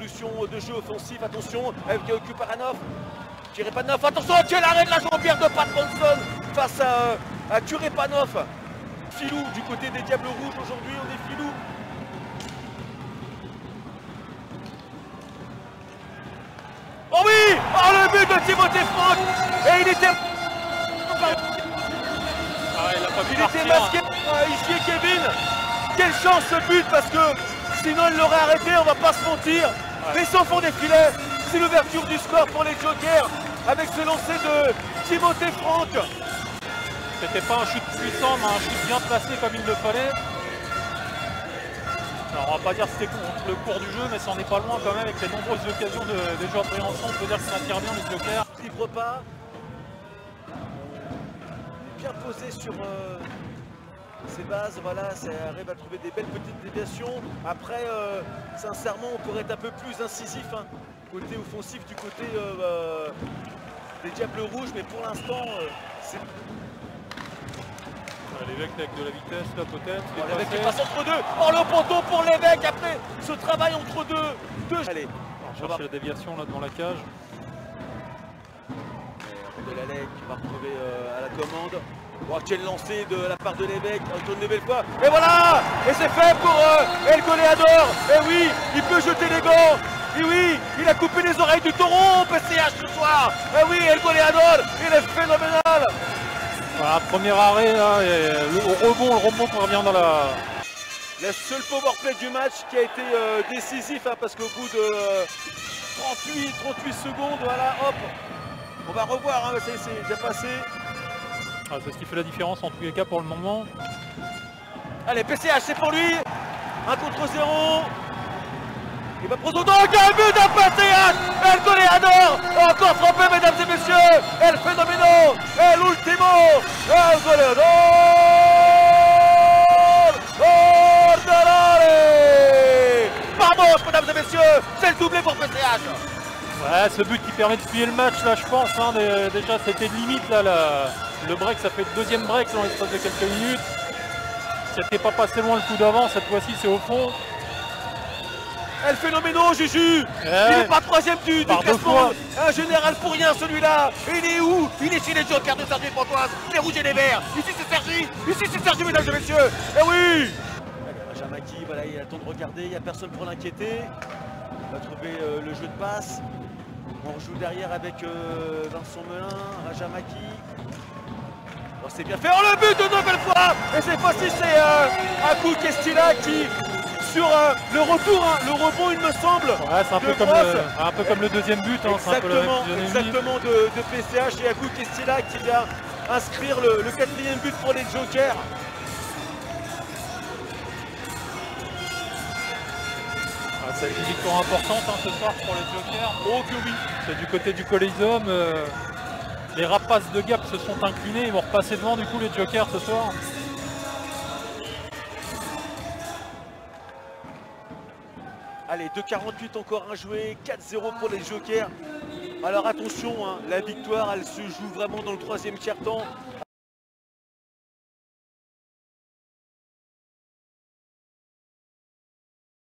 solution de jeu offensif. Attention avec Kuparanov. Turepanov, attention, quel arrêt de la jambière de Pat Monson face à Turepanov. Filou du côté des Diables Rouges aujourd'hui, on est filou. Oh oui! Oh le but de Timothée Franck! Et il était... il était masqué ici Kevin. Quelle chance ce but parce que sinon il l'aurait arrêté, on va pas se mentir. Ouais. Mais au fond des filets, c'est l'ouverture du score pour les Jokers avec ce lancer de Timothée Franck. C'était pas un shoot puissant, mais un shoot bien placé comme il le fallait. Alors on va pas dire que c'était contre le cours du jeu, mais ça en est pas loin quand même avec les nombreuses occasions de jeux appréhension. On peut dire que ça tire bien les Jokers. Libre pas. Bien posé sur ses bases, voilà, ça arrive à trouver des belles petites déviations. Après, sincèrement, on pourrait être un peu plus incisif, hein, côté offensif du côté des Diables Rouges, mais pour l'instant, c'est... L'évêque avec de la vitesse là peut-être. Oh, l'évêque qui passe entre deux. Oh le poteau pour l'évêque après ce travail entre deux. Allez, on cherche la déviation là devant la cage. De la Lec qui va retrouver à la commande. Oh, quel lancé de la part de l'évêque, une nouvelle fois. Et voilà. Et c'est fait pour El Goleador. Et oui, il peut jeter les gants. Et oui, il a coupé les oreilles du taureau PCH ce soir. Et oui, El Goleador, il est phénoménal. Voilà, premier arrêt là, et le rebond qui revient dans la... Le seul powerplay du match qui a été décisif, hein, parce qu'au bout de 38 secondes, voilà, hop, on va revoir, hein, c'est déjà passé. Ah, c'est ce qui fait la différence en tous les cas pour le moment. Allez, PCH, c'est pour lui, 1 contre 0. Il va prendre son donc un but d'un PCH. El Goleador, encore frappé mesdames et messieurs. El Fenomeno, El Ultimo, El Goleador. Ordinare. Vamos mesdames et messieurs, c'est le doublé pour PCH. Ouais, ce but qui permet de plier le match là je pense, hein, déjà c'était limite là, le break, ça fait le deuxième break dans l'espace de quelques minutes. C'était pas passé loin le coup d'avant, cette fois-ci c'est au fond. El Phénoméno, Juju. Il n'est pas troisième du classement. Un général pour rien celui-là. Il est où? Il est chez les Jokers de Sergi Pontoise, les rouges et les verts. Ici c'est Sergi, mesdames et messieurs. Eh oui. Rajamaki, voilà, il attend de regarder, il n'y a personne pour l'inquiéter. Il va trouver le jeu de passe. On joue derrière avec Vincent Melin, Rajamaki. Oh, c'est bien fait. Oh le but de nouvelle fois. Et cette fois-ci c'est Akou Kestila qui... sur le retour, hein, le rebond il me semble. Ouais, c'est un peu comme le deuxième but. Hein, exactement de PCH et Akou Kestila qui vient inscrire le 4e but pour les Jokers. Ah, c'est une victoire importante hein, ce soir pour les Jokers. Oh que oui. C'est du côté du Coliseum. Les rapaces de Gap se sont inclinés. Ils vont repasser devant du coup les Jokers ce soir. Allez, 2,48 encore à jouer, 4-0 pour les Jokers. Alors attention, hein, la victoire, elle se joue vraiment dans le 3e quart-temps.